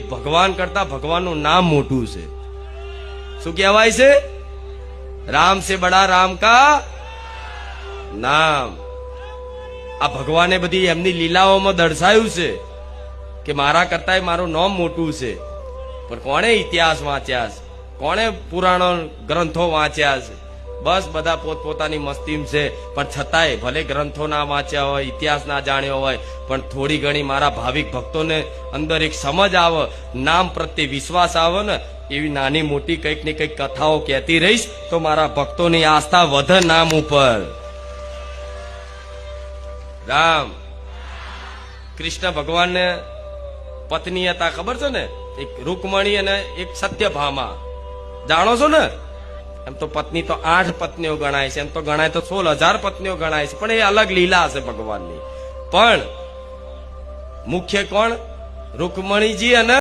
ભગવાન કરતા ભગવાનનું નામ મોટું છે. શું કહેવાય છે? રામ સે બડા રામ કા નામ. આ ભગવાને બધી એમની લીલાઓમાં દર્શાવ્યું છે કે મારા કરતા મારું નામ મોટું છે. પણ કોણે ઇતિહાસ વાંચ્યા છે? કોણે પુરાણો ગ્રંથો વાંચ્યા છે? બસ બધા પોતપોતાની મસ્તીમ છે. પણ છતાંય ભલે ગ્રંથો ના વાંચ્યા હોય, ઇતિહાસ ના જાણ્યો હોય, પણ થોડી ઘણી મારા ભાવિક ભક્તોને અંદર એક સમજ આવે, નામ પ્રત્યે વિશ્વાસ આવે ને, એવી નાની મોટી કંઈક ને કંઈક કથાઓ કહેતી રહીશ તો મારા ભક્તોની આસ્થા વધે નામ ઉપર. રામ કૃષ્ણ ભગવાનને પત્ની હતા, ખબર છે ને? એક રૂકમણી અને એક સત્યભામા. જાણો છો ને? એમ તો પત્ની તો 8 પત્નીઓ ગણાય છે, એમ તો ગણાય તો 16,000 પત્નીઓ ગણાય છે, પણ એ અલગ લીલા હશે ભગવાનની. પણ મુખ્ય કોણ? રૂકમણીજી અને